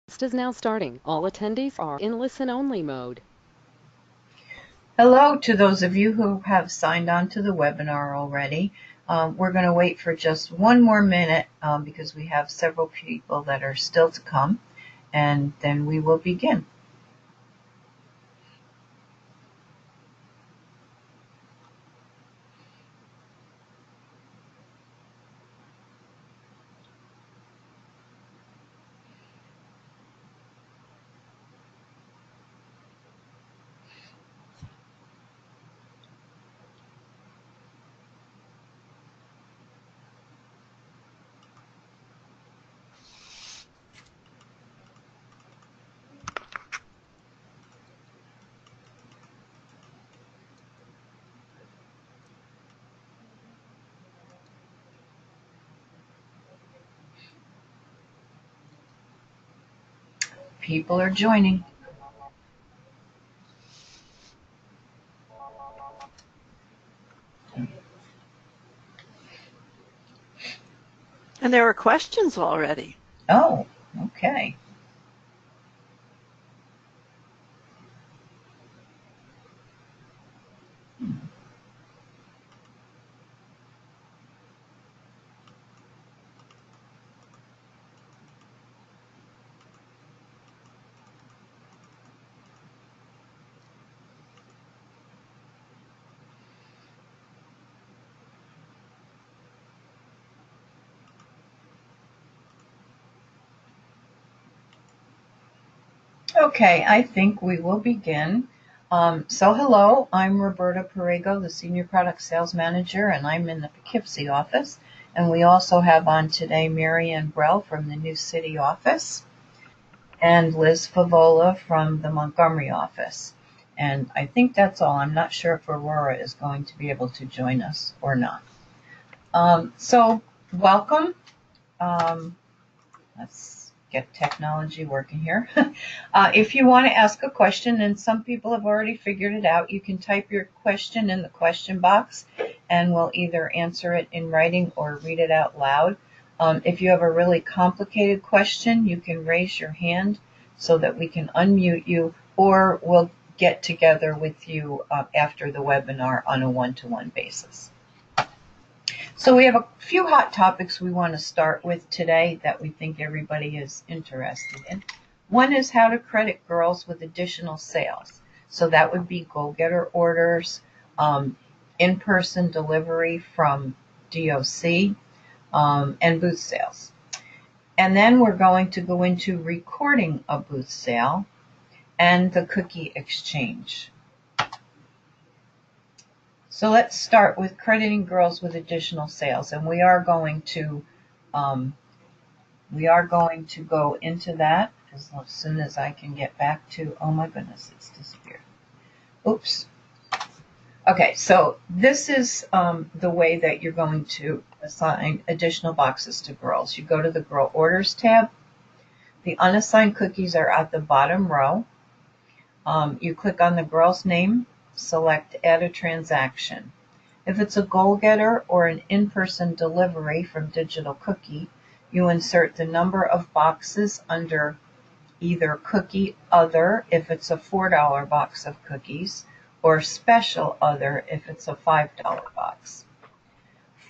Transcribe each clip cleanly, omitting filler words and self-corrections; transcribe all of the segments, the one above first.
Is now starting. All attendees are in listen-only mode. Hello to those of you who have signed on to the webinar already. We're going to wait for just one more minute because we have several people that are still to come, and then we will begin. People are joining. And there are questions already. Oh, okay. Okay, I think we will begin. Hello, I'm Roberta Perego, the Senior Product Sales Manager, and I'm in the Poughkeepsie office. And we also have on today Marianne Brell from the New City office and Liz Favola from the Montgomery office. And I think that's all. I'm not sure if Aurora is going to be able to join us or not. Welcome. Let's get technology working here. If you want to ask a question, and some people have already figured it out, you can type your question in the question box and we'll either answer it in writing or read it out loud. If you have a really complicated question, you can raise your hand so that we can unmute you, or we'll get together with you after the webinar on a one-to-one basis. So we have a few hot topics we want to start with today that we think everybody is interested in. One is how to credit girls with additional sales. So that would be goal-getter orders, in-person delivery from DOC, and booth sales. And then we're going to go into recording a booth sale and the cookie exchange. So let's start with crediting girls with additional sales, and we are going to go into that as soon as I can get back to. Oh my goodness, it's disappeared. Oops. Okay, so this is the way that you're going to assign additional boxes to girls. You go to the Girl Orders tab. The unassigned cookies are at the bottom row. You click on the girl's name, select Add a Transaction. If it's a goal getter or an in-person delivery from Digital Cookie, you insert the number of boxes under either Cookie Other if it's a $4 box of cookies, or Special Other if it's a $5 box.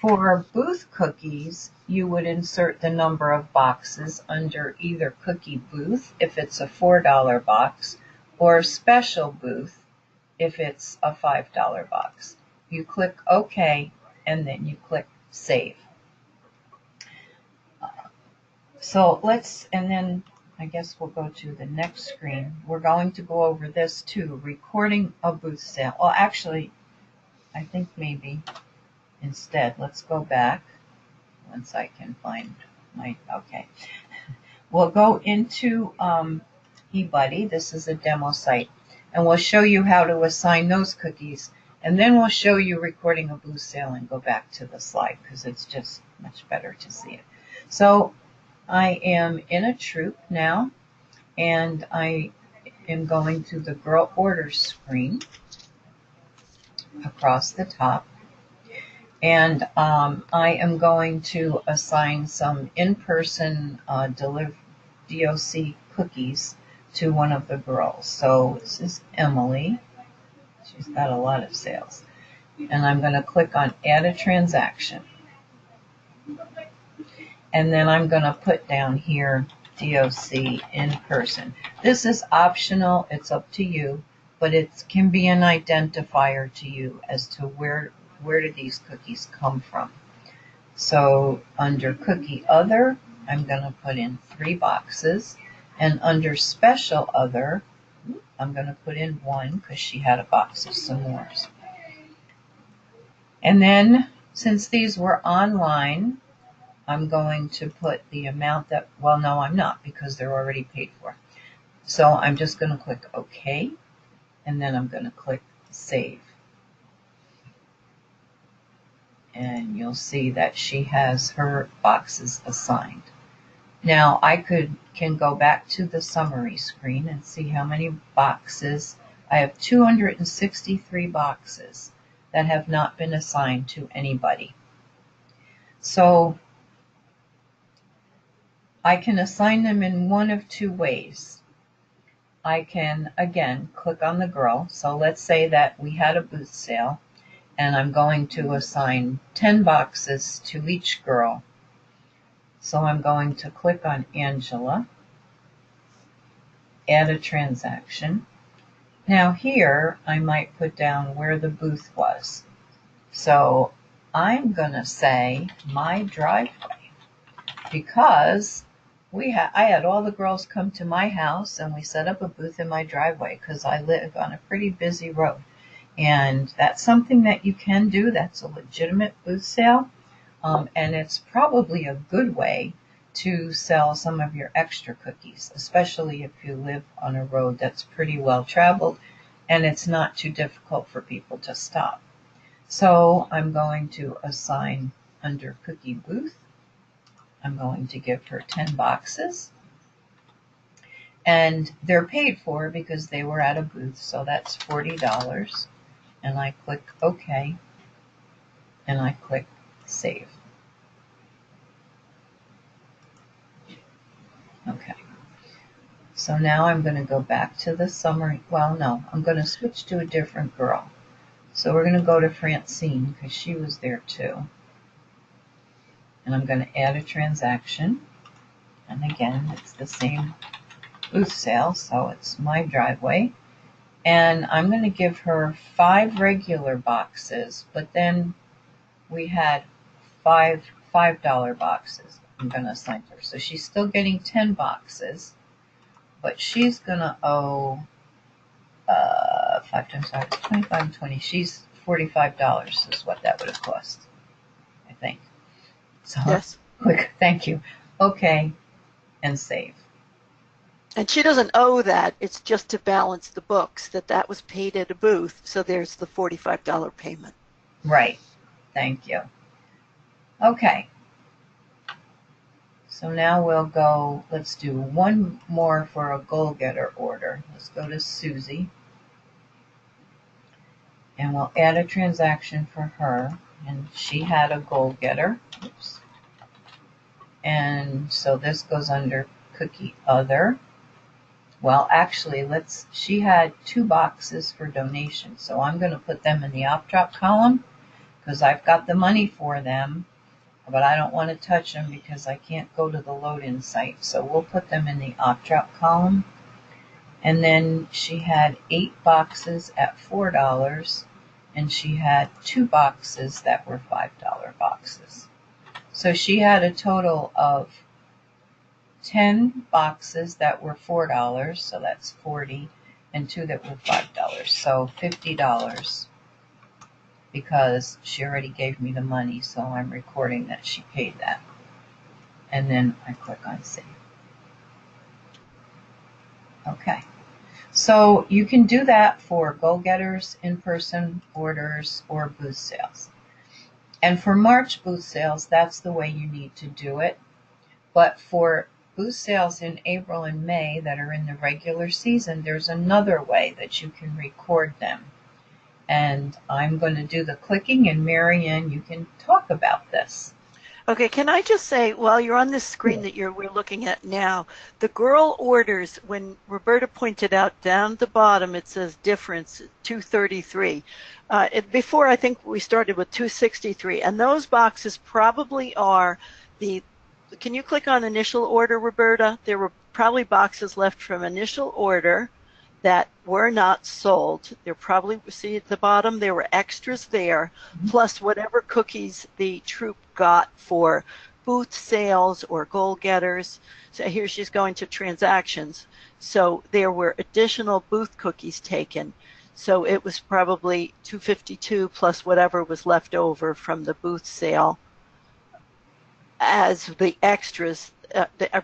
For booth cookies, you would insert the number of boxes under either Cookie Booth if it's a $4 box, or Special Booth if it's a $5 box. You click OK, and then you click Save. And then I guess we'll go to the next screen. We're going to go over this too, recording a booth sale. Well, actually, I think maybe instead, let's go back once I can find okay. We'll go into eBuddy. This is a demo site, and we'll show you how to assign those cookies. And then we'll show you recording a booth sale and go back to the slide because it's just much better to see it. So I am in a troop now, and I am going to the Girl Orders screen across the top. And I am going to assign some in-person DOC cookies to one of the girls. So this is Emily. She's got a lot of sales. And I'm going to click on add a transaction. And then I'm going to put down here DOC in person. This is optional. It's up to you, but it can be an identifier to you as to where did these cookies come from. So under cookie other, I'm going to put in 3 boxes. And under special other, I'm going to put in 1 because she had a box of s'mores. And then since these were online, I'm going to put the amount that, well, no, I'm not because they're already paid for. So I'm just going to click OK, and then I'm going to click Save. And you'll see that she has her boxes assigned. Now I can go back to the summary screen and see how many boxes. I have 263 boxes that have not been assigned to anybody. So I can assign them in one of 2 ways. I can, again, click on the girl. So let's say that we had a booth sale, and I'm going to assign 10 boxes to each girl. So I'm going to click on Angela, add a transaction. Now here, I might put down where the booth was. So I'm going to say my driveway, because I had all the girls come to my house and we set up a booth in my driveway because I live on a pretty busy road. And that's something that you can do. That's a legitimate booth sale. And it's probably a good way to sell some of your extra cookies, especially if you live on a road that's pretty well traveled and it's not too difficult for people to stop. So I'm going to assign under cookie booth. I'm going to give her 10 boxes. And they're paid for because they were at a booth, so that's $40. And I click OK, and I click Save. Okay. So now I'm going to go back to the summary. Well, no, I'm going to switch to a different girl. So we're going to go to Francine because she was there too. And I'm going to add a transaction. And again, it's the same booth sale, so it's my driveway. And I'm going to give her 5 regular boxes, but then we had 5 $5 boxes I'm going to assign her. So she's still getting 10 boxes, but she's going to owe 5 times 5 is 25 and 20. She's $45 is what that would have cost, I think. So Yes. quick, thank you. Okay, and save. And she doesn't owe that. It's just to balance the books that was paid at a booth. So there's the $45 payment. Right. Thank you. Okay. So now we'll go, let's do one more for a goal-getter order. Let's go to Susie. And we'll add a transaction for her. And she had a goal-getter. Oops. And so this goes under cookie other. Well, actually, she had 2 boxes for donation. So I'm going to put them in the op drop column because I've got the money for them, but I don't want to touch them because I can't go to the load-in site. So we'll put them in the op drop column. And then she had 8 boxes at $4, and she had 2 boxes that were $5 boxes. So she had a total of 10 boxes that were $4, so that's 40, and 2 that were $5, so $50, because she already gave me the money, so I'm recording that she paid that. And then I click on Save. Okay. So you can do that for goal-getters, in-person orders, or booth sales. And for March booth sales, that's the way you need to do it. But for booth sales in April and May that are in the regular season, there's another way that you can record them. And I'm going to do the clicking, and Marianne, you can talk about this. Okay, can I just say, while you're on this screen that we're looking at now, the girl orders, when Roberta pointed out down at the bottom, it says difference 233. Before, I think we started with 263, and those boxes probably are the, can you click on initial order, Roberta? There were probably boxes left from initial order that were not sold. There probably, see at the bottom, there were extras there, plus whatever cookies the troop got for booth sales or goal getters. So here she's going to transactions. So there were additional booth cookies taken. So it was probably 252 plus whatever was left over from the booth sale as the extras,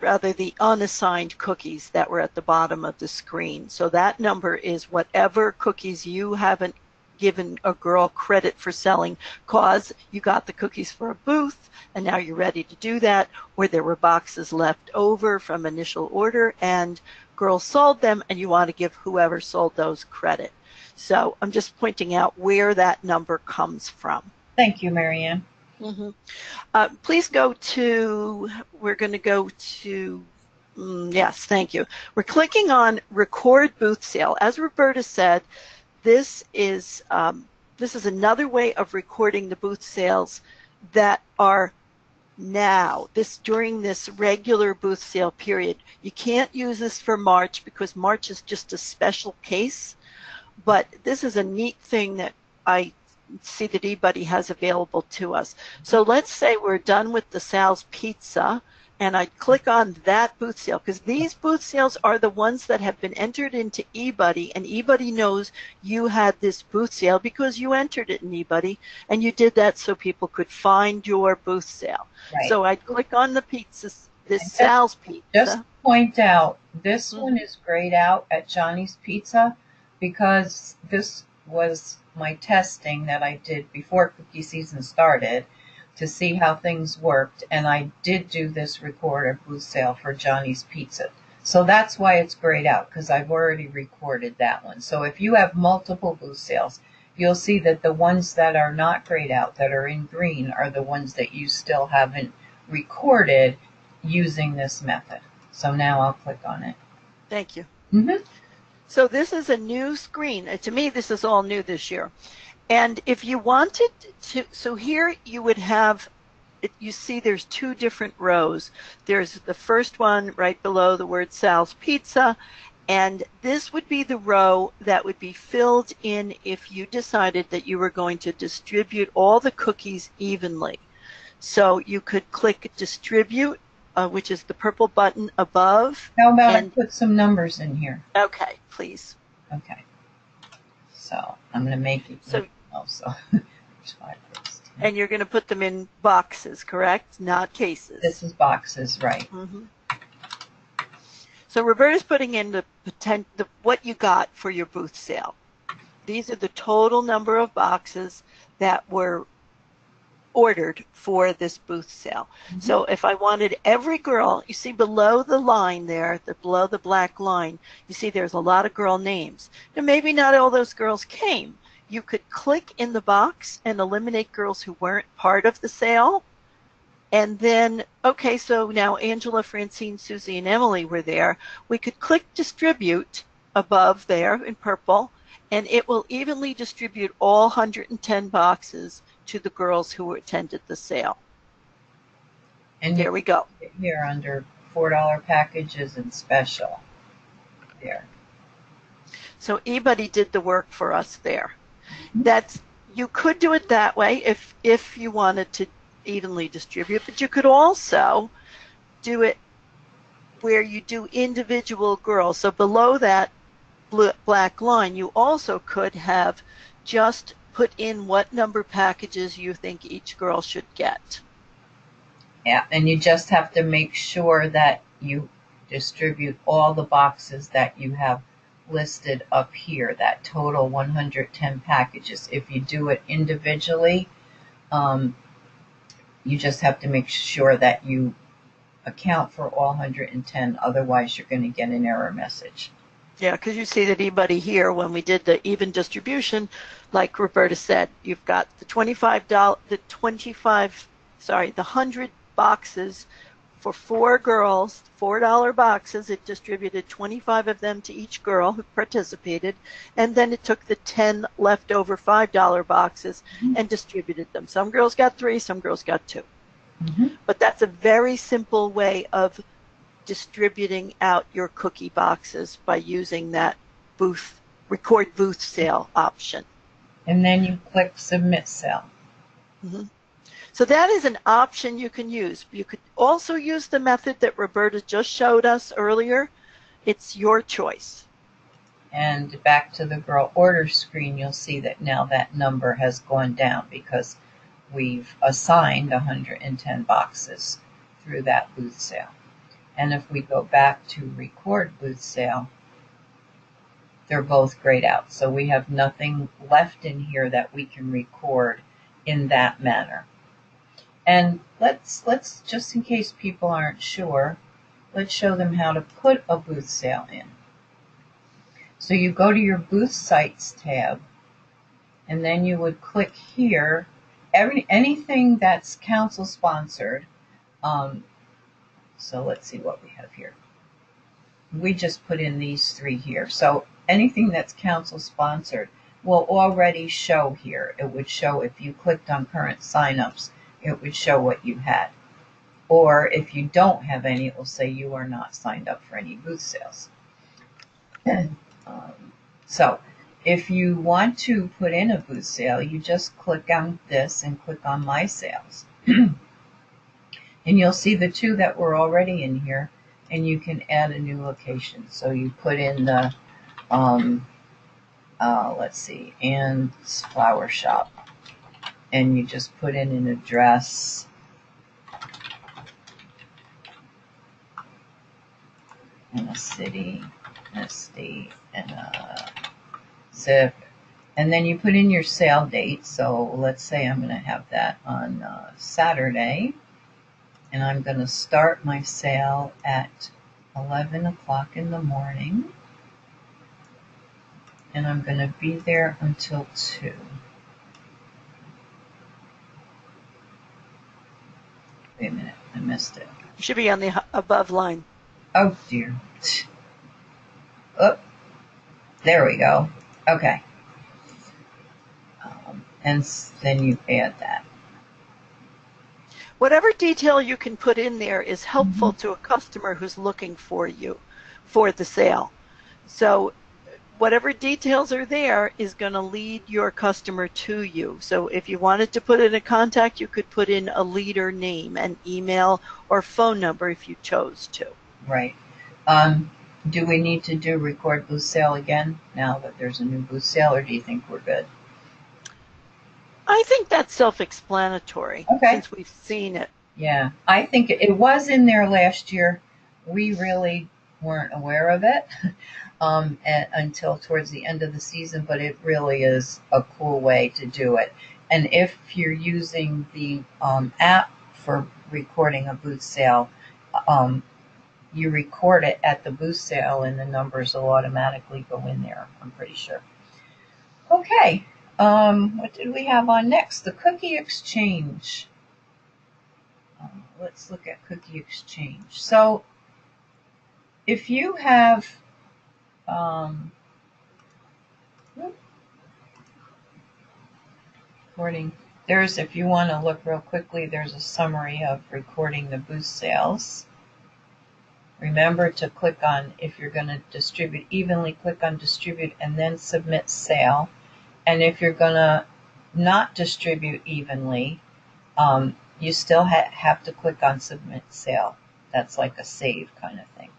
rather the unassigned cookies that were at the bottom of the screen. So that number is whatever cookies you haven't given a girl credit for selling cause you got the cookies for a booth and now you're ready to do that, or there were boxes left over from initial order and girls sold them and you want to give whoever sold those credit. So I'm just pointing out where that number comes from. Thank you, Marianne. Mm-hmm. Please go to, we're going to go to, yes, thank you. We're clicking on record booth sale. As Roberta said, this is another way of recording the booth sales that are now, during this regular booth sale period. You can't use this for March because March is just a special case, but this is a neat thing that I see that eBuddy has available to us. So let's say we're done with the Sal's Pizza, and I click on that booth sale, because these booth sales are the ones that have been entered into eBuddy, and eBuddy knows you had this booth sale because you entered it in eBuddy, and you did that so people could find your booth sale. Right. So I click on the pizza, this Sal's Pizza. Just point out, this one is grayed out at Johnny's Pizza because this was my testing that I did before cookie season started to see how things worked, and I did do this record a booth sale for Johnny's Pizza. So that's why it's grayed out, because I've already recorded that one. So if you have multiple booth sales, you'll see that the ones that are not grayed out, that are in green, are the ones that you still haven't recorded using this method. So now I'll click on it. Thank you. Mm-hmm. So this is a new screen. To me, this is all new this year. And if you wanted to, so here you would have, you see there's two different rows. There's the first one right below the word Sal's Pizza, and this would be the row that would be filled in if you decided that you were going to distribute all the cookies evenly. So you could click Distribute, which is the purple button above. How about I put some numbers in here? Okay, please. Okay. So I'm going to make it. So, also. And you're going to put them in boxes, correct? Not cases. This is boxes, right? Mm-hmm. So Roberta's putting in the what you got for your booth sale. These are the total number of boxes that were ordered for this booth sale. Mm-hmm. So if I wanted every girl, you see below the line there, below the black line, you see there's a lot of girl names. Now maybe not all those girls came. You could click in the box and eliminate girls who weren't part of the sale. And then, okay, so now Angela, Francine, Susie, and Emily were there. We could click Distribute above there in purple, and it will evenly distribute all 110 boxes to the girls who attended the sale. And there we go. Here under $4 packages and special. There. So eBuddy did the work for us there. You could do it that way if you wanted to evenly distribute, but you could also do it where you do individual girls. So below that black line, you also could have just put in what number packages you think each girl should get. Yeah, and you just have to make sure that you distribute all the boxes that you have listed up here, that total 110 packages. If you do it individually, you just have to make sure that you account for all 110, otherwise you're going to get an error message. Yeah, because you see that eBuddy here, when we did the even distribution, like Roberta said, you've got the $25 the 100 boxes for 4 girls, $4 boxes. It distributed 25 of them to each girl who participated, and then it took the 10 leftover $5 boxes and distributed them. Some girls got 3, some girls got 2. But that's a very simple way of distributing out your cookie boxes by using that record booth sale option. And then you click submit sale. So that is an option you can use. You could also use the method that Roberta just showed us earlier. It's your choice. And back to the girl order screen, you'll see that now that number has gone down because we've assigned 110 boxes through that booth sale. And if we go back to record booth sale, they're both grayed out. So we have nothing left in here that we can record in that manner. And let's just in case people aren't sure, let's show them how to put a booth sale in. So you go to your booth sites tab, and then you would click here, anything that's council sponsored. So let's see what we have here. We just put in these 3 here. So anything that's council sponsored will already show here. It would show if you clicked on current signups, it would show what you had. Or if you don't have any, it will say you are not signed up for any booth sales. So if you want to put in a booth sale, you just click on this and click on My Sales. And you'll see the 2 that were already in here, and you can add a new location. So you put in the, let's see, Ann's Flower Shop. And you just put in an address. And a city, and a state, and a zip. And then you put in your sale date. So let's say I'm going to have that on Saturday. And I'm going to start my sale at 11 o'clock in the morning. And I'm going to be there until 2. Wait a minute, I missed it. It should be on the above line. Oh dear. Oh, there we go. Okay. And then you add that. Whatever detail you can put in there is helpful to a customer who's looking for you for the sale. So whatever details are there is going to lead your customer to you. So if you wanted to put in a contact, you could put in a leader name, an email, or phone number if you chose to. Right. Do we need to do record booth sale again now that there's a new booth sale, or do you think we're good? I think that's self-explanatory since we've seen it. Yeah, I think it was in there last year. We really weren't aware of it until towards the end of the season, but it really is a cool way to do it. And if you're using the app for recording a booth sale, you record it at the booth sale and the numbers will automatically go in there, I'm pretty sure. Okay. What did we have on next? The cookie exchange. Let's look at cookie exchange. So if you have recording, if you want to look real quickly, there's a summary of recording the booth sales. Remember to click on, if you're going to distribute evenly, click on distribute and then submit sale. And if you're going to not distribute evenly, you still have to click on submit sale. That's like a save kind of thing.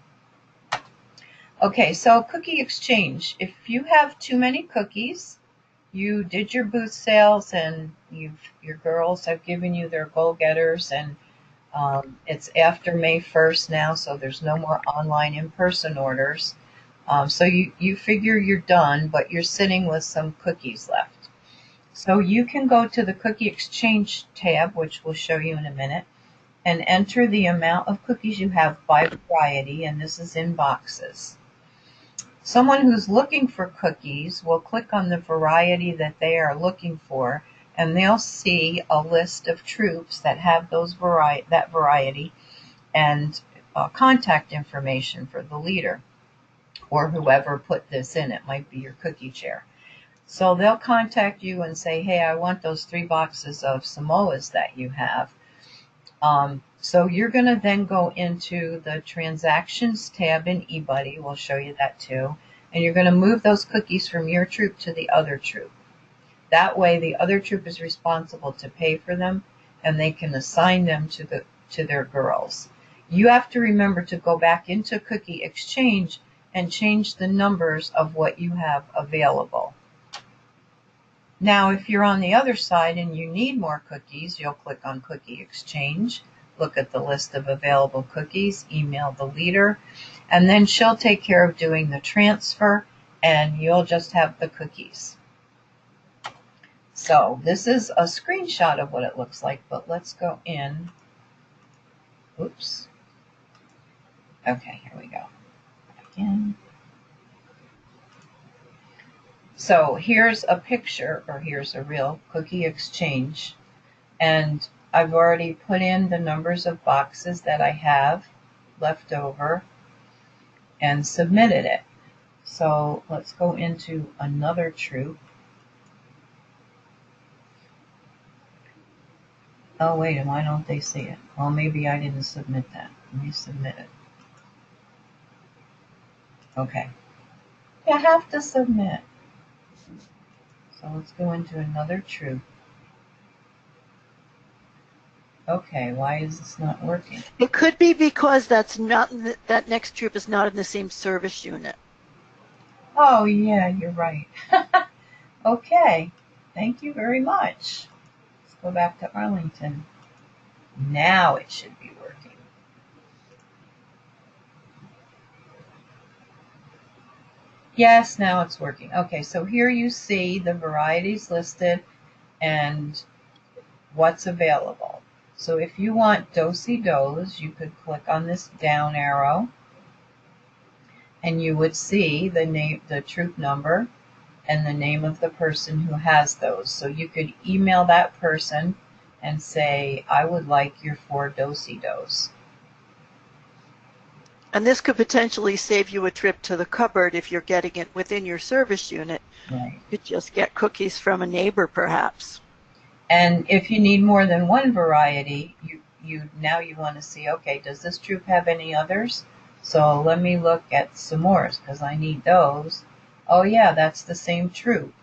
Okay, so cookie exchange. If you have too many cookies, you did your booth sales and your girls have given you their goal-getters, and it's after May 1st now, so there's no more online in-person orders. So you figure you're done, but you're sitting with some cookies left. So you can go to the cookie exchange tab, which we'll show you in a minute, and enter the amount of cookies you have by variety, and this is in boxes. Someone who's looking for cookies will click on the variety that they are looking for, and they'll see a list of troops that have that variety and contact information for the leader or whoever put this in. It might be your cookie chair. So they'll contact you and say, hey, I want those 3 boxes of Samoas that you have. So you're going to then go into the transactions tab in eBuddy. We'll show you that too. And you're going to move those cookies from your troop to the other troop. That way the other troop is responsible to pay for them, and they can assign them to their girls. You have to remember to go back into Cookie Exchange and change the numbers of what you have available. Now, if you're on the other side and you need more cookies, you'll click on Cookie Exchange, look at the list of available cookies, email the leader, and then she'll take care of doing the transfer, and you'll just have the cookies. So this is a screenshot of what it looks like, but let's go in. Oops. Okay, here we go. Again. So here's a picture, or here's a real Cookie Exchange, and I've already put in the numbers of boxes that I have left over and submitted it. So let's go into another troop. Oh wait, why don't they see it? Well, maybe I didn't submit that. Let me submit it. Okay. You have to submit. So let's go into another troop. Okay, why is this not working? It could be because that next troop is not in the same service unit. Oh yeah, you're right. Okay, thank you very much. Let's go back to Arlington. Now it should be working. Yes, now it's working. Okay, so here you see the varieties listed and what's available. So if you want Do-si-dos, you could click on this down arrow and you would see the troop number and the name of the person who has those. So you could email that person and say, I would like your 4 Do-si-dos. And this could potentially save you a trip to the cupboard if you're getting it within your service unit. Right. You could just get cookies from a neighbor, perhaps. And if you need more than one variety, you want to see, okay, does this troop have any others? So let me look at s'mores because I need those. Oh yeah, that's the same troop.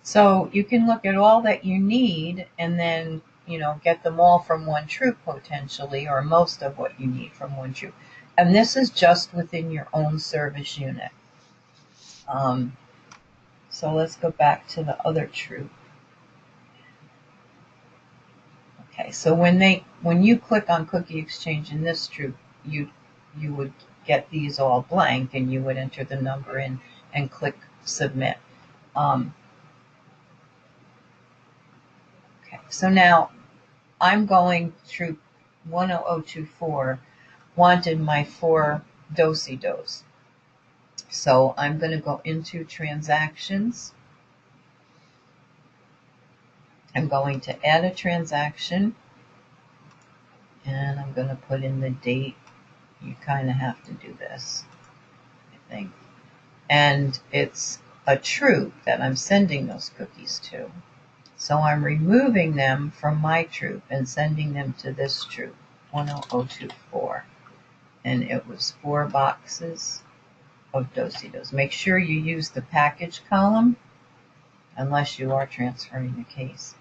So you can look at all that you need and then, get them all from one troop potentially, or most of what you need from one troop. And this is just within your own service unit. So let's go back to the other troop. Okay, so when you click on Cookie Exchange in this troop, you would get these all blank and you would enter the number in and click Submit. Okay, so now I'm going troop 10024, wanted my 4 Do-si-dos. So I'm going to go into transactions. I'm going to add a transaction and I'm going to put in the date. You kind of have to do this, I think. And it's a troop that I'm sending those cookies to. So I'm removing them from my troop and sending them to this troop, 10024. And it was 4 boxes of Do-si-dos. Make sure you use the package column unless you are transferring the case.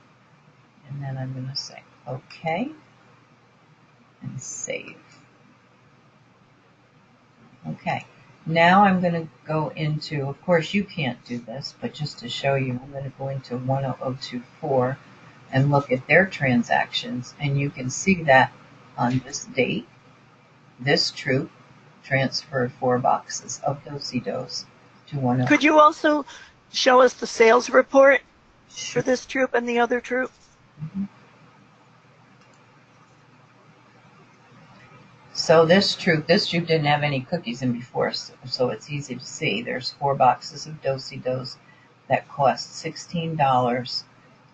And then I'm going to say OK and save. Okay, now I'm going to go into, of course you can't do this, but just to show you, I'm going to go into 10024 and look at their transactions, and you can see that on this date, this troop transferred 4 boxes of Do-si-dos to 100. Could you also show us the sales report for this troop and the other troop? Mm-hmm. So this troop didn't have any cookies in before, so it's easy to see. There's 4 boxes of Do-si-dos that cost $16.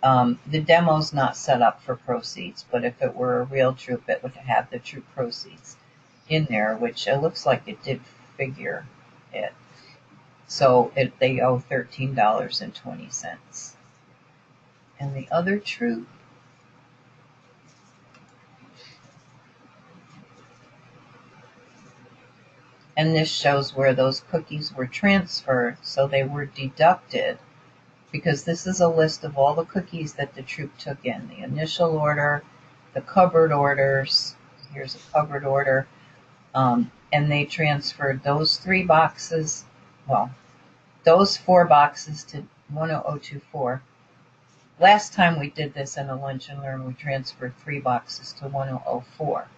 The demo's not set up for proceeds, but if it were a real troop, it would have the troop proceeds in there, which it looks like it did figure it. So they owe $13.20. And the other troop, and this shows where those cookies were transferred, so they were deducted, because this is a list of all the cookies that the troop took in. The initial order, the cupboard orders, here's a cupboard order, and they transferred those 3 boxes, well, those 4 boxes to 10024. Last time we did this in a Lunch and Learn, we transferred 3 boxes to 1004.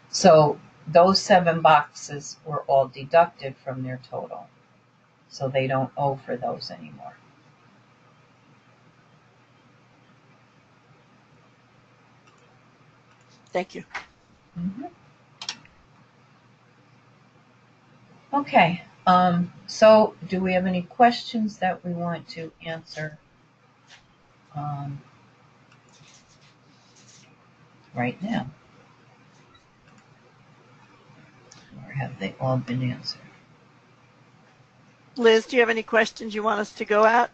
So those 7 boxes were all deducted from their total. So they don't owe for those anymore. Thank you. Mm-hmm. Okay. So do we have any questions that we want to answer right now? Or have they all been answered? Liz, do you have any questions you want us to go at?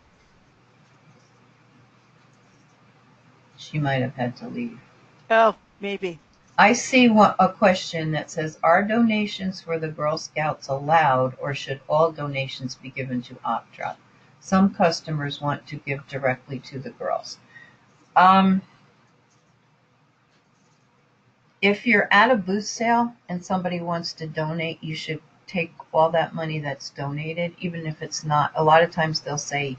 She might have had to leave. Oh, maybe. I see a question that says, are donations for the Girl Scouts allowed, or should all donations be given to Opdrop? Some customers want to give directly to the girls. If you're at a booth sale and somebody wants to donate, you should take all that money that's donated, even if it's not. A lot of times they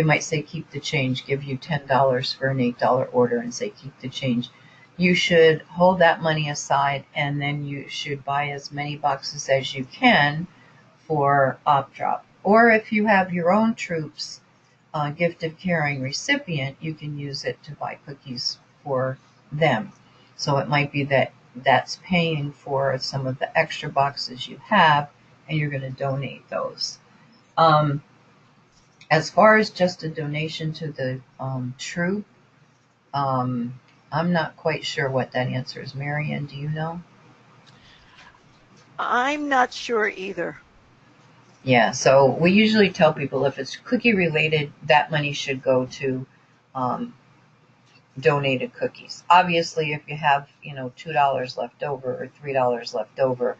might say keep the change, give you $10 for an $8 order and say keep the change. You should hold that money aside, and then you should buy as many boxes as you can for Opdrop. Or if you have your own troops gift of caring recipient, you can use it to buy cookies for them. So it might be that that's paying for some of the extra boxes you have, and you're going to donate those. As far as just a donation to the troop, I'm not quite sure what that answer is. Marianne, do you know? I'm not sure either. Yeah, so we usually tell people if it's cookie related, that money should go to donated cookies. Obviously, if you have, $2 left over or $3 left over,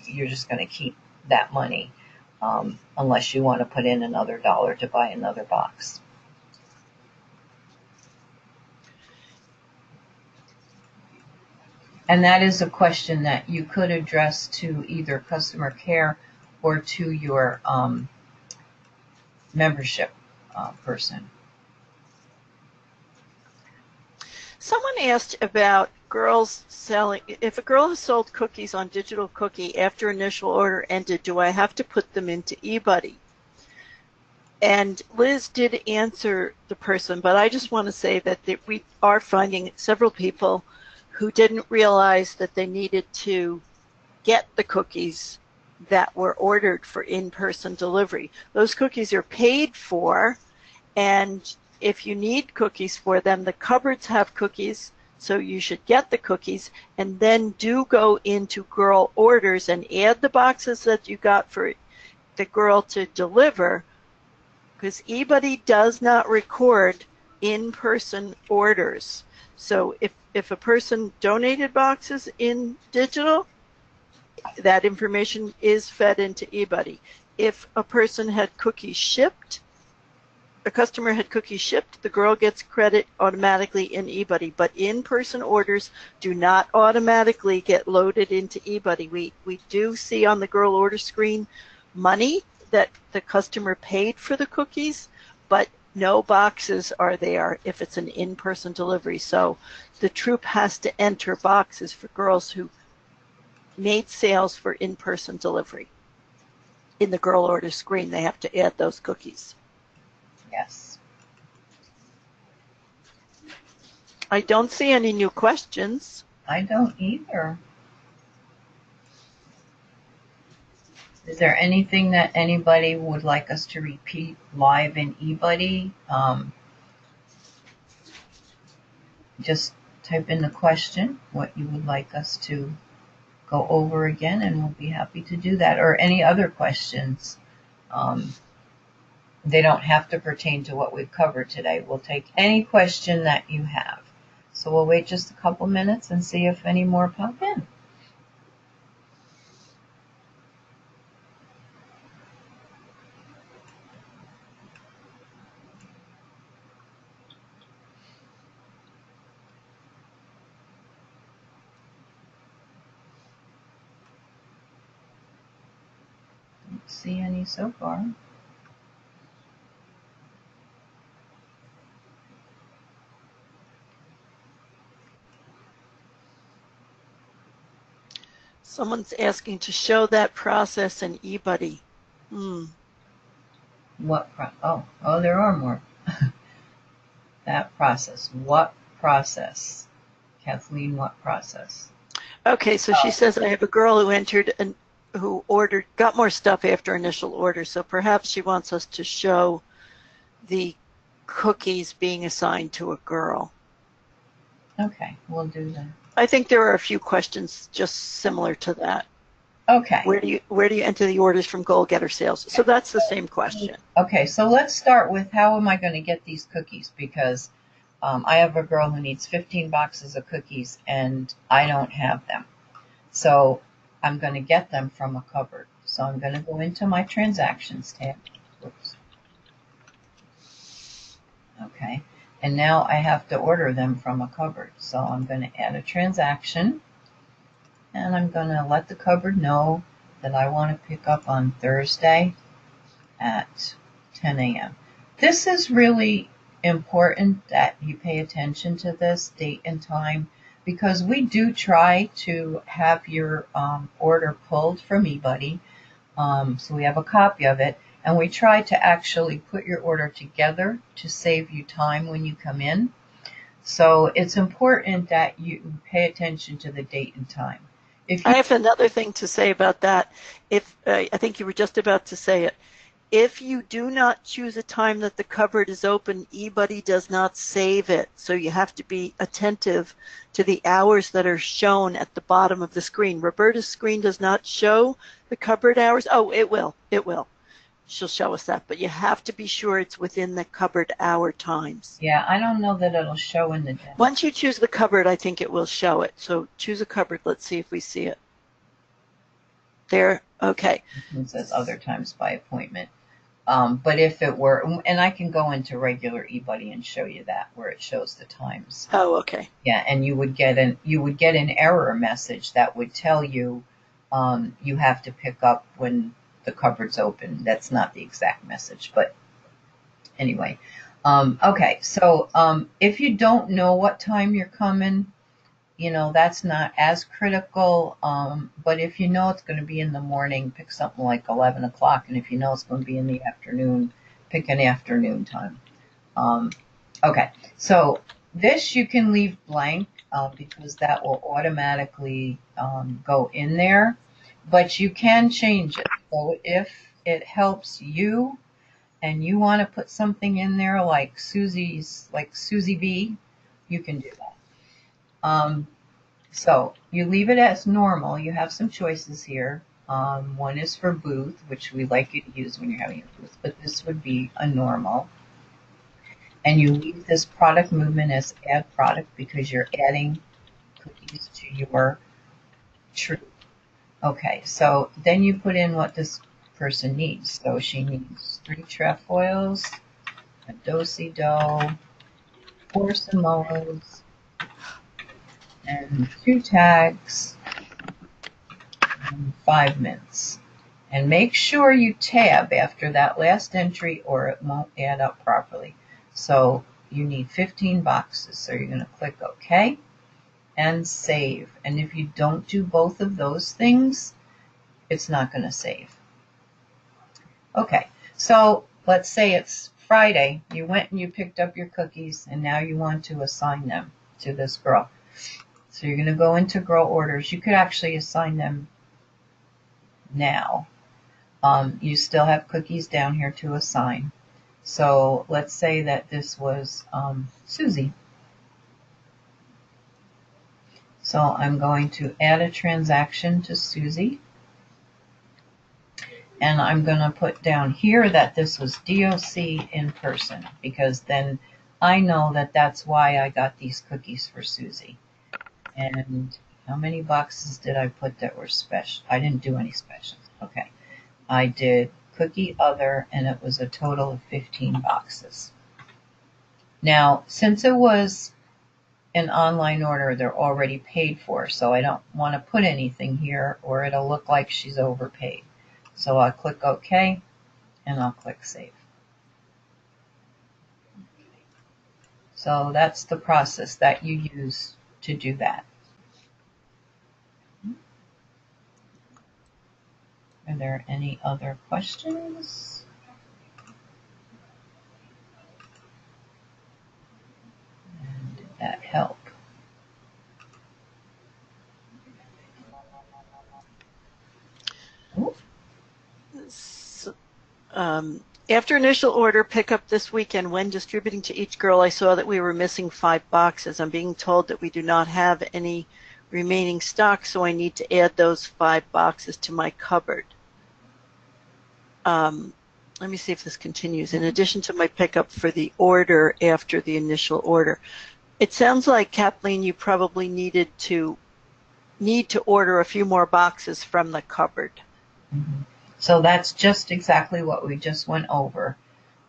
you're just going to keep that money unless you want to put in another dollar to buy another box. And that is a question that you could address to either customer care or to your membership person. Someone asked about girls selling. If a girl has sold cookies on Digital Cookie after initial order ended, do I have to put them into eBuddy? And Liz did answer the person, but I just want to say that we are finding several people who didn't realize that they needed to get the cookies that were ordered for in-person delivery. Those cookies are paid for, and if you need cookies for them, the cupboards have cookies, so you should get the cookies, and then do go into girl orders and add the boxes that you got for the girl to deliver, because eBuddy does not record in-person orders. So if a person donated boxes in digital, that information is fed into eBuddy. If a person had cookies shipped, a customer had cookies shipped, the girl gets credit automatically in eBuddy. But in-person orders do not automatically get loaded into eBuddy. We do see on the girl order screen money that the customer paid for the cookies, but no boxes are there if it's an in-person delivery. So the troop has to enter boxes for girls who made sales for in-person delivery. In the girl order screen, they have to add those cookies. Yes. I don't see any new questions. I don't either. Is there anything that anybody would like us to repeat live in eBuddy? just type in the question, what you would like us to go over again, and we'll be happy to do that. Or any other questions. They don't have to pertain to what we've covered today. We'll take any question that you have. So we'll wait just a couple minutes and see if any more pop in. Don't see any so far. Someone's asking to show that process in eBuddy. Oh, there are more. That process. What process? Kathleen, what process? Okay, so she says, I have a girl who got more stuff after initial order, so perhaps she wants us to show the cookies being assigned to a girl. Okay, we'll do that. I think there are a few questions just similar to that. Okay. Where do you enter the orders from goal getter sales? So that's the same question. Okay, so let's start with how am I going to get these cookies? Because I have a girl who needs 15 boxes of cookies and I don't have them. So I'm going to get them from a cupboard. So I'm going to go into my transactions tab. Oops. Okay, and now I have to order them from a cupboard. So I'm going to add a transaction. And I'm going to let the cupboard know that I want to pick up on Thursday at 10 a.m. This is really important that you pay attention to this date and time, because we do try to have your order pulled from eBuddy. So we have a copy of it, and we try to actually put your order together to save you time when you come in. So it's important that you pay attention to the date and time. I have another thing to say about that. I think you were just about to say it. If you do not choose a time that the cupboard is open, eBuddy does not save it. So you have to be attentive to the hours that are shown at the bottom of the screen. Roberta's screen does not show the cupboard hours. Oh, it will. It will. She'll show us that, but you have to be sure it's within the cupboard hour times. Yeah, I don't know that it'll show in the day. Once you choose the cupboard, I think it will show it. So choose a cupboard. Let's see if we see it. There. Okay. It says other times by appointment. But if it were, and I can go into regular eBuddy and show you that, where it shows the times. Oh, okay. Yeah, and you would get an error message that would tell you you have to pick up when the cupboard's open. That's not the exact message, but anyway. Okay, so if you don't know what time you're coming, that's not as critical. But if you know it's going to be in the morning, pick something like 11 o'clock. And if you know it's going to be in the afternoon, pick an afternoon time. Okay, so this you can leave blank because that will automatically go in there. But you can change it. So if it helps you and you want to put something in there like Susie B, you can do that. So you leave it as normal. You have some choices here. One is for booth, which we like you to use when you're having a booth, but this would be a normal. And you leave this product movement as add product because you're adding cookies to your tree. Okay, so then you put in what this person needs. So she needs 3 trefoils, a do-si-do, 4 Samoas, and 2 tags, and 5 mints. And make sure you tab after that last entry or it won't add up properly. So you need 15 boxes. So you're going to click OK and save. And if you don't do both of those things, it's not going to save. Okay, so let's say it's Friday. You went and you picked up your cookies and now you want to assign them to this girl. So you're going to go into girl orders. You could actually assign them now. You still have cookies down here to assign. So let's say that this was Susie. So I'm going to add a transaction to Susie. And I'm going to put down here that this was DOC in person, because then I know that that's why I got these cookies for Susie. And how many boxes did I put that were special? I didn't do any specials. Okay. I did cookie other, and it was a total of 15 boxes. Now, since it was an online order, they're already paid for, so I don't want to put anything here or it'll look like she's overpaid. So I'll click OK, and I'll click Save. So that's the process that you use to do that. Are there any other questions? And did that help? After initial order pickup this weekend, when distributing to each girl, I saw that we were missing 5 boxes. I'm being told that we do not have any remaining stock, so I need to add those 5 boxes to my cupboard. Let me see if this continues. In addition to my pickup for the order after the initial order. It sounds like, Kathleen, you probably need to order a few more boxes from the cupboard. Mm-hmm. So that's just exactly what we just went over,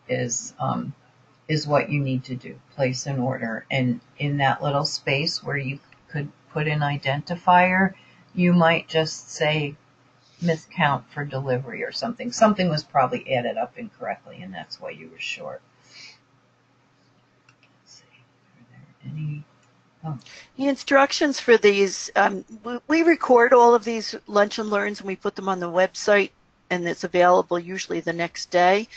is what you need to do. Place an order, and in that little space where you could put an identifier, you might just say miscount for delivery or something. Something was probably added up incorrectly, and that's why you were short. Let's see. Are there any? Oh. The instructions for these, we record all of these lunch and learns and we put them on the website, and it's available usually the next day.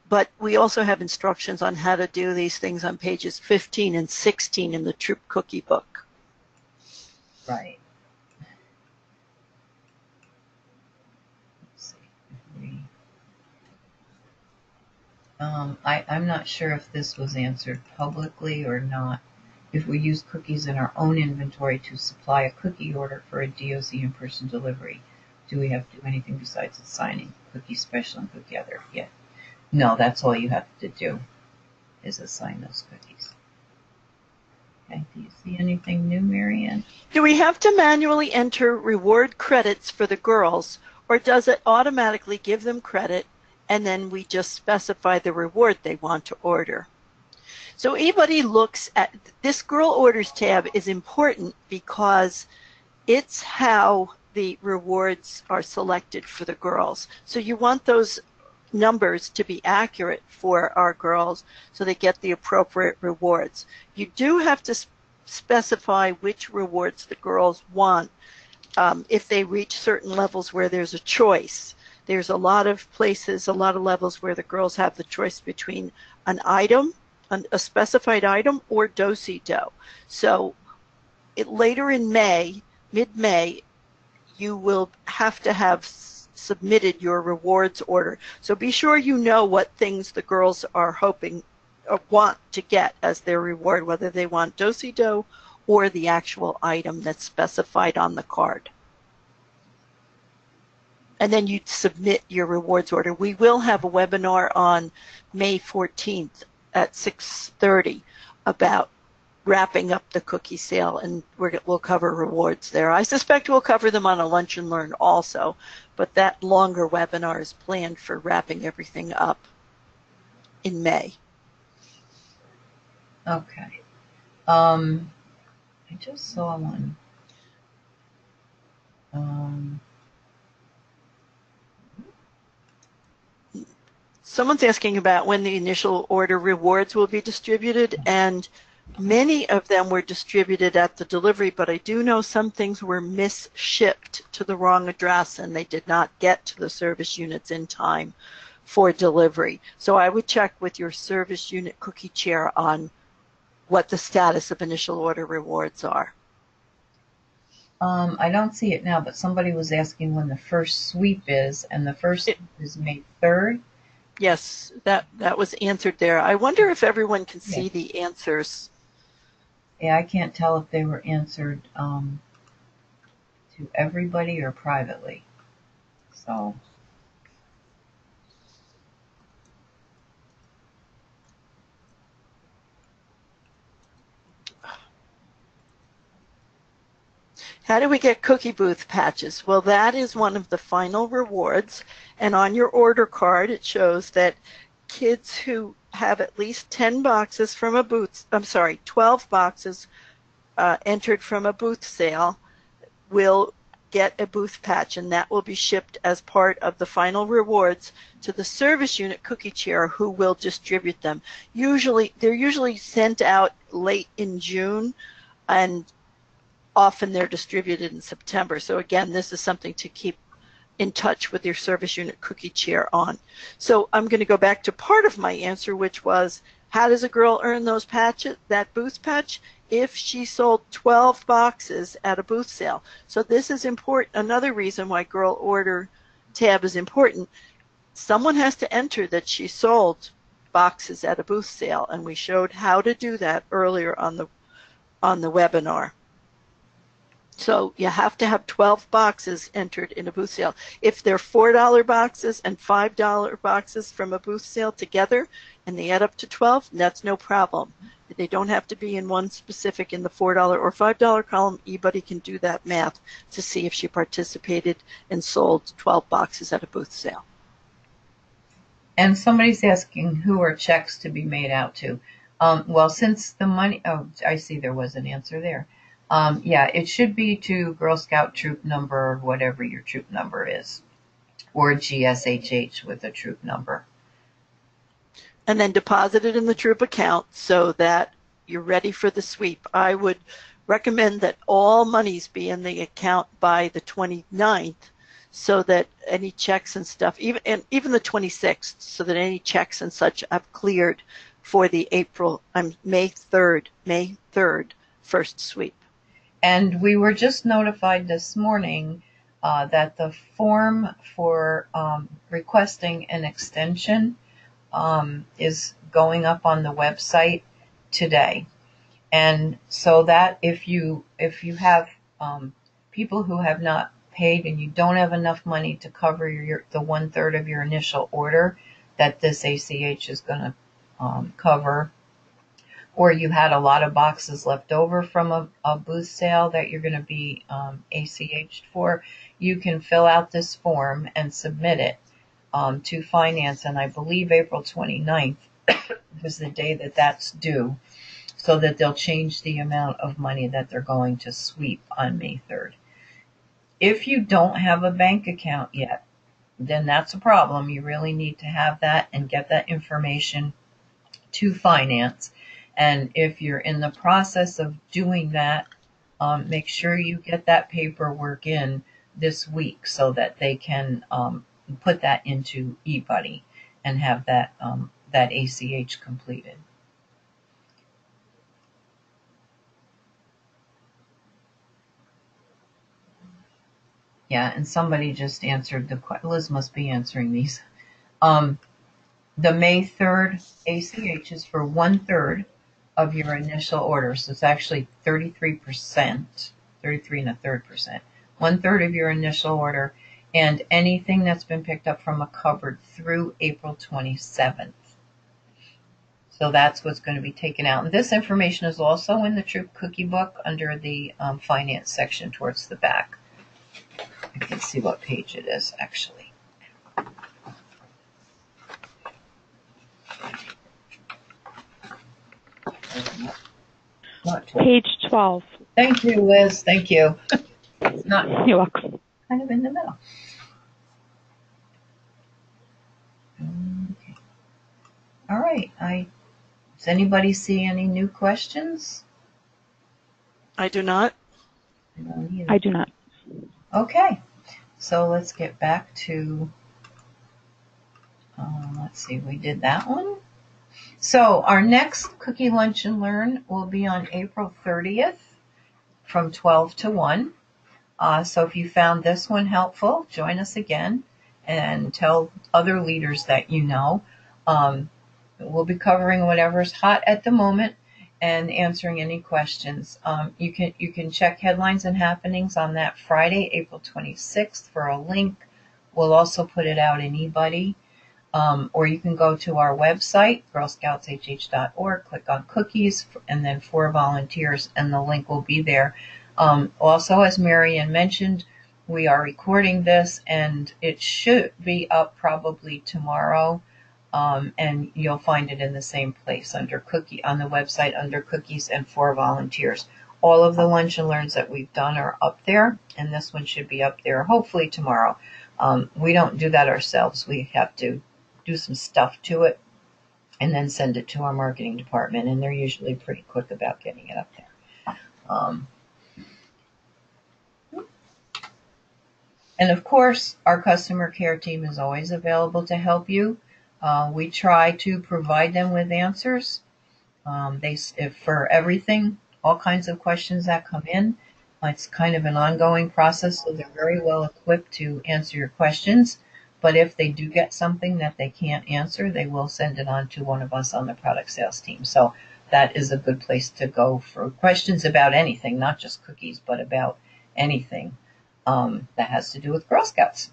But we also have instructions on how to do these things on pages 15 and 16 in the Troop Cookie book. Right. Let's see. I'm not sure if this was answered publicly or not. If we use cookies in our own inventory to supply a cookie order for a DOC in-person delivery, do we have to do anything besides assigning cookie special and cookie other? Yeah. No, that's all you have to do, is assign those cookies. Okay, do you see anything new, Marianne? Do we have to manually enter reward credits for the girls, or does it automatically give them credit and then we just specify the reward they want to order? So anybody looks at this girl orders tab is important because it's how the rewards are selected for the girls. So you want those numbers to be accurate for our girls so they get the appropriate rewards. You do have to specify which rewards the girls want if they reach certain levels where there's a choice. There's a lot of places, a lot of levels where the girls have the choice between an item, a specified item, or do-si-do. So later in May, mid-May, you will have to have submitted your rewards order. So be sure you know what things the girls are hoping or want to get as their reward, whether they want do-si-do or the actual item that's specified on the card. And then you submit your rewards order. We will have a webinar on May 14th at 6:30 about wrapping up the cookie sale, and we'll cover rewards there. I suspect we'll cover them on a Lunch and Learn also, but that longer webinar is planned for wrapping everything up in May. Okay. I just saw one. Someone's asking about when the initial order rewards will be distributed, and many of them were distributed at the delivery, but I do know some things were misshipped to the wrong address and they did not get to the service units in time for delivery. So I would check with your service unit cookie chair on what the status of initial order rewards are. I don't see it now, but somebody was asking when the first sweep is, and the first is May 3rd. Yes, that was answered there. I wonder if everyone can see the answers. Yeah, I can't tell if they were answered to everybody or privately. So how do we get cookie booth patches? Well, that is one of the final rewards. And on your order card, it shows that kids who have at least 10 boxes from a booth, 12 boxes entered from a booth sale will get a booth patch, and that will be shipped as part of the final rewards to the service unit cookie chair, who will distribute them. They're usually sent out late in June, and often they're distributed in September. So again, this is something to keep in touch with your service unit cookie chair on. So I'm going to go back to part of my answer, which was, how does a girl earn those patches, that booth patch? If she sold 12 boxes at a booth sale. So this is important. Another reason why girl order tab is important. Someone has to enter that she sold boxes at a booth sale, and we showed how to do that earlier on the webinar. So you have to have 12 boxes entered in a booth sale. If they're $4 boxes and $5 boxes from a booth sale together and they add up to 12, that's no problem. They don't have to be in one specific in the $4 or $5 column. Anybody can do that math to see if she participated and sold 12 boxes at a booth sale. And somebody's asking, who are checks to be made out to? Well, since the money, oh, I see there was an answer there. Yeah, it should be to Girl Scout troop number, whatever your troop number is, or GSHH with a troop number. And then deposit it in the troop account so that you're ready for the sweep. I would recommend that all monies be in the account by the 29th, so that any checks and stuff, even the 26th, so that any checks and such have cleared for the May 3rd first sweep. And we were just notified this morning that the form for requesting an extension is going up on the website today. And so that if you have people who have not paid and you don't have enough money to cover the 1/3 of your initial order that this ACH is going to cover, or you had a lot of boxes left over from a booth sale that you're going to be ACH'd for, you can fill out this form and submit it to finance. And I believe April 29th was the day that that's due, so that they'll change the amount of money that they're going to sweep on May 3rd. If you don't have a bank account yet, then that's a problem. You really need to have that and get that information to finance. And if you're in the process of doing that, make sure you get that paperwork in this week so that they can put that into eBuddy and have that ACH completed. Yeah, and somebody just answered Liz must be answering these. The May 3rd ACH is for 1/3 of your initial order. So it's actually 33%, 33 1/3%. 1/3 of your initial order, and anything that's been picked up from a cupboard through April 27th. So that's what's going to be taken out. And this information is also in the Troop Cookie Book under the finance section towards the back. I can see what page it is, actually. Page 12. Thank you, Liz. Thank you. It's not You're welcome. kind of in the middle. Okay. All right. Does anybody see any new questions? I do not. I do not. Okay. So let's get back to, let's see, we did that one. So our next Cookie Lunch and Learn will be on April 30th from 12 to 1. So if you found this one helpful, join us again and tell other leaders that you know. We'll be covering whatever's hot at the moment. and answering any questions. You can check headlines and happenings on that Friday, April 26th for a link. We'll also put it out in eBuddy. Or you can go to our website, girlscoutshh.org, click on cookies, and then for volunteers, and the link will be there. Also, as Marian mentioned, we are recording this, and it should be up probably tomorrow. And you'll find it in the same place on the website under cookies and for volunteers. All of the lunch and learns that we've done are up there, and this one should be up there hopefully tomorrow. We don't do that ourselves. We have to do some stuff to it and then send it to our marketing department, and they're usually pretty quick about getting it up there. And of course, our customer care team is always available to help you. We try to provide them with answers. If for everything, all kinds of questions that come in. It's kind of an ongoing process, so they're very well equipped to answer your questions. But if they do get something that they can't answer, they will send it on to one of us on the product sales team. So that is a good place to go for questions about anything, not just cookies, but about anything that has to do with Girl Scouts.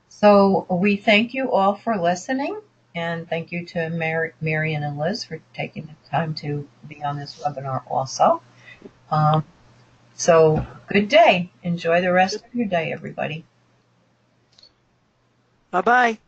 So we thank you all for listening, and thank you to Marian and Liz for taking the time to be on this webinar also. So good day. Enjoy the rest of your day, everybody. Bye-bye.